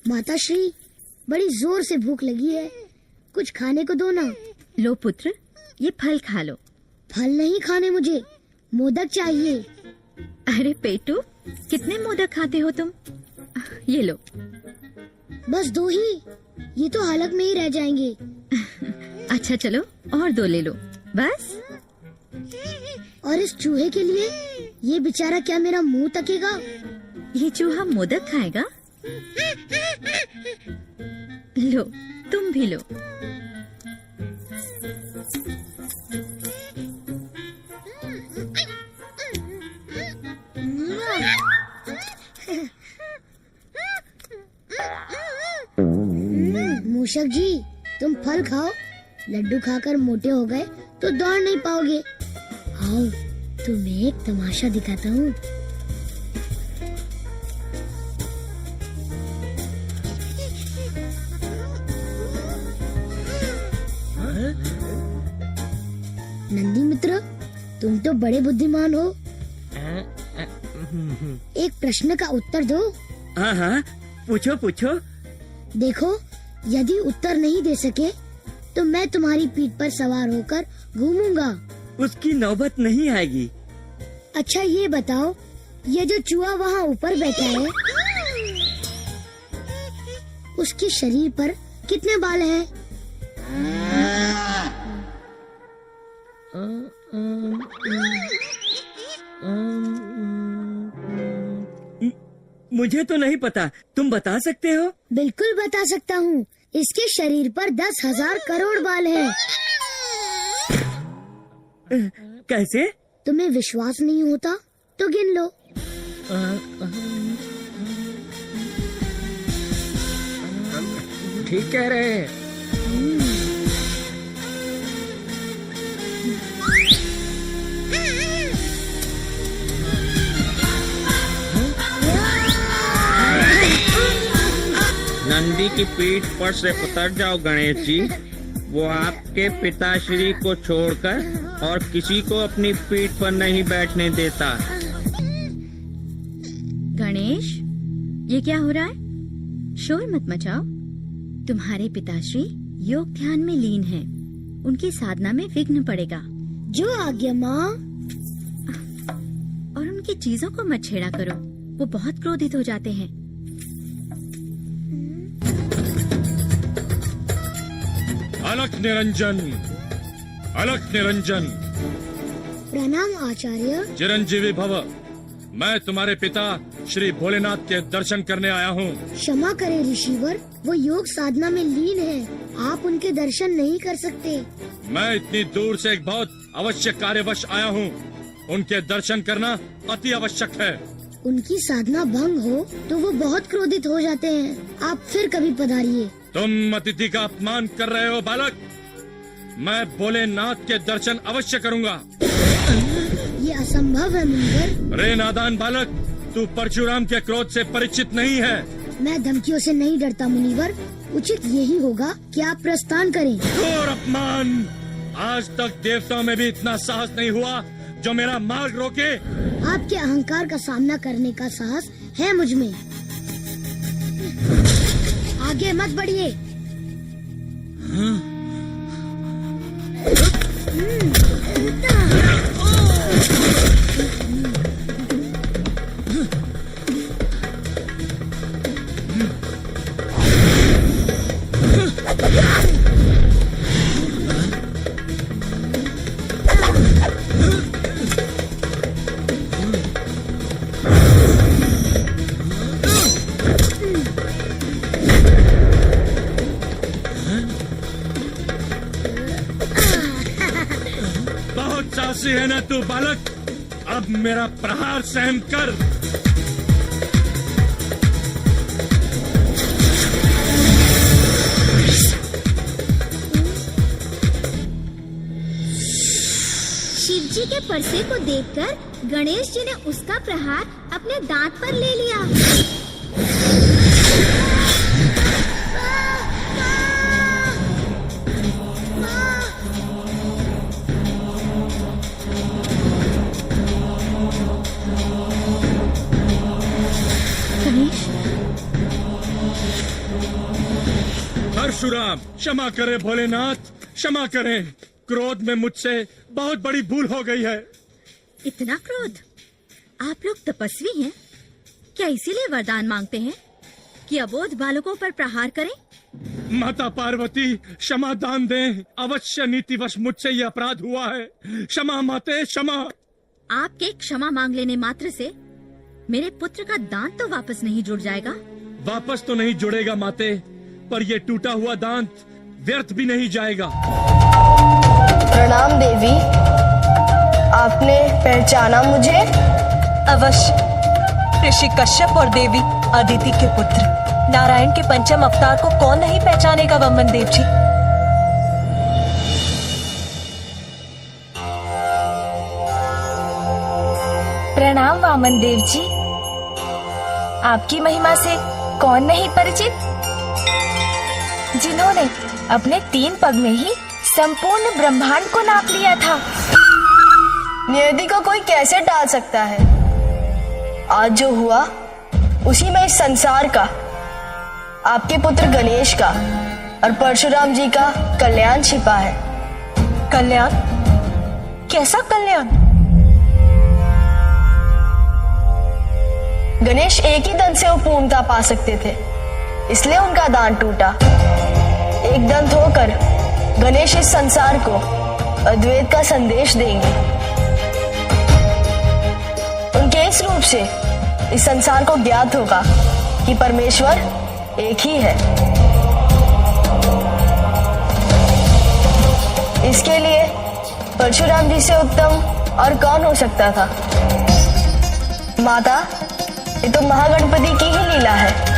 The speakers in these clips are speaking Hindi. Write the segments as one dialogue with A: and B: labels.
A: माताश्री, बड़ी जोर से भूख लगी है, कुछ खाने को दो ना।
B: लो पुत्र, ये फल खा लो।
A: फल नहीं खाने मुझे, मोदक चाहिए।
B: अरे पेटू, कितने मोदक खाते हो तुम? ये लो।
A: बस दो ही, ये तो हलक में ही रह जाएंगे।
B: अच्छा चलो, और दो ले लो बस।
A: और इस चूहे के लिए, ये बेचारा क्या मेरा मुंह तकेगा?
B: ये चूहा मोदक खाएगा? लो, तुम भी लो।
A: मूषक जी, तुम फल खाओ। लड्डू खाकर मोटे हो गए तो दौड़ नहीं पाओगे। आओ, तुम्हें एक तमाशा दिखाता हूँ। नंदी मित्र, तुम तो बड़े बुद्धिमान हो। एक प्रश्न का उत्तर दो।
C: हाँ हाँ, पूछो पूछो।
A: देखो, यदि उत्तर नहीं दे सके तो मैं तुम्हारी पीठ पर सवार होकर घूमूंगा।
C: उसकी नौबत नहीं आएगी।
A: अच्छा ये बताओ, ये जो चूहा वहाँ ऊपर बैठा है, उसके शरीर पर कितने बाल हैं?
C: मुझे तो नहीं पता, तुम बता सकते हो?
A: बिल्कुल बता सकता हूँ। इसके शरीर पर 10,000 करोड़ बाल हैं।
C: कैसे?
A: तुम्हें विश्वास नहीं होता तो गिन लो।
D: ठीक कह रहे हैं। नंदी की पीठ पर से उतर जाओ गणेश जी। वो आपके पिताश्री को छोड़कर और किसी को अपनी पीठ पर नहीं बैठने देता।
B: गणेश, ये क्या हो रहा है? शोर मत मचाओ। तुम्हारे पिताश्री योग ध्यान में लीन हैं। उनकी साधना में विघ्न पड़ेगा।
A: जो आज्ञा माँ।
B: और उनकी चीजों को मत छेड़ा करो, वो बहुत क्रोधित हो जाते हैं।
E: अलख निरंजन, अलख निरंजन।
A: प्रणाम आचार्य।
E: चिरंजीवी भव। मैं तुम्हारे पिता श्री भोलेनाथ के दर्शन करने आया हूँ।
A: क्षमा करें ऋषिवर, वो योग साधना में लीन है, आप उनके दर्शन नहीं कर सकते।
E: मैं इतनी दूर से एक बहुत आवश्यक कार्यवश आया हूँ। उनके दर्शन करना अति आवश्यक है।
A: उनकी साधना भंग हो तो वो बहुत क्रोधित हो जाते हैं। आप फिर कभी पधारिए।
E: तुम अतिथि का अपमान कर रहे हो बालक। मैं भोलेनाथ के दर्शन अवश्य करूँगा।
A: ये असंभव है मुनिवर।
E: रे नादान बालक, तू परशुराम के क्रोध से परिचित नहीं है।
A: मैं धमकियों से नहीं डरता मुनिवर। उचित यही होगा कि आप प्रस्थान करें।
E: घोर अपमान। आज तक देवताओं में भी इतना साहस नहीं हुआ जो मेरा मार्ग रोके।
A: आपके अहंकार का सामना करने का साहस है मुझ में। आगे मत बढ़िए।
E: बहुत साहसी है ना तू बालक। अब मेरा प्रहार सहन कर।
F: शिवजी के परसे को देखकर गणेश जी ने उसका प्रहार अपने दांत पर ले लिया।
B: गणेश,
E: परशुराम, क्षमा करें भोलेनाथ, क्षमा करें। क्रोध में मुझसे बहुत बड़ी भूल हो गई है।
B: इतना क्रोध? आप लोग तपस्वी हैं? क्या इसीलिए वरदान मांगते हैं कि अबोध बालकों पर प्रहार करें?
E: माता पार्वती, क्षमा दान दें। अवश्य नीतिवश मुझसे ये अपराध हुआ है। क्षमा माते, क्षमा।
B: आपके क्षमा मांग लेने मात्र से मेरे पुत्र का दांत तो वापस नहीं जुड़ जाएगा।
E: वापस तो नहीं जुड़ेगा माते, पर ये टूटा हुआ दांत व्यर्थ भी नहीं जाएगा।
G: प्रणाम देवी, आपने पहचाना मुझे?
H: अवश्य, ऋषि कश्यप और देवी अदिति के पुत्र नारायण के पंचम अवतार को कौन नहीं पहचानेगा वमन देव जी।
I: प्रणाम वामन देव जी, आपकी महिमा से कौन नहीं परिचित, जिन्होंने अपने 3 पग में ही संपूर्ण ब्रह्मांड को नाप लिया था।
G: नियति को कोई कैसे टाल सकता है? आज जो हुआ उसी में इस संसार का, आपके पुत्र गणेश का और परशुराम जी का कल्याण छिपा है।
H: कल्याण? कैसा कल्याण?
G: गणेश एक ही दंत से वो पूर्णता पा सकते थे, इसलिए उनका दान टूटा। एक दंत होकर गणेश इस संसार को अद्वैत का संदेश देंगे। उनके इस रूप से इस संसार को ज्ञात होगा कि परमेश्वर एक ही है। इसके लिए परशुराम जी से उत्तम और कौन हो सकता था? माता, ये तो महागणपति की ही लीला है।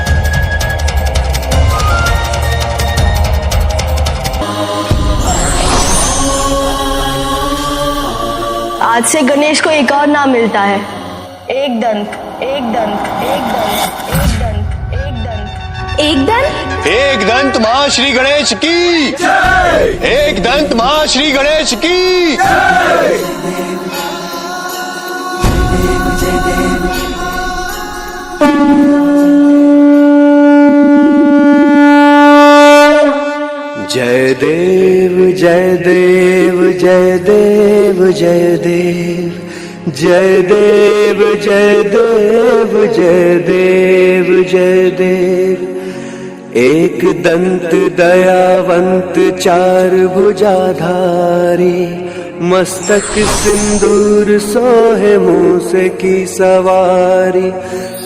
G: आज से गणेश को एक और नाम मिलता है, एक दंत, एक दंत, एक दंत, एक दंत, एक दंत,
I: एक दंत।
J: एक दंत महाश्री गणेश की जय। एक दंत महाश्री गणेश की जय देव जय देव जय देव जय देव जय देव जय देव जय देव जय देव। एक दंत दयावंत चार भुजाधारी, मस्तक सिंदूर सोहे मूस की सवारी।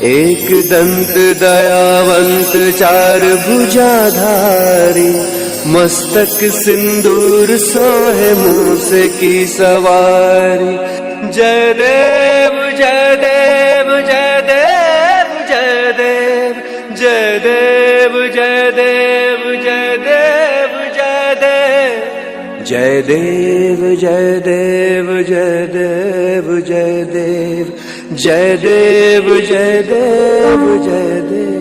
J: एक दंत दयावंत चार भुजाधारी, मस्तक सिंदूर सोहे मूस की सवारी। जय देव जय देव जय देव जय देव जय देव जय देव जय देव जय देव जय देव जय देव जय देव जय देव जय देव जय देव जय देव।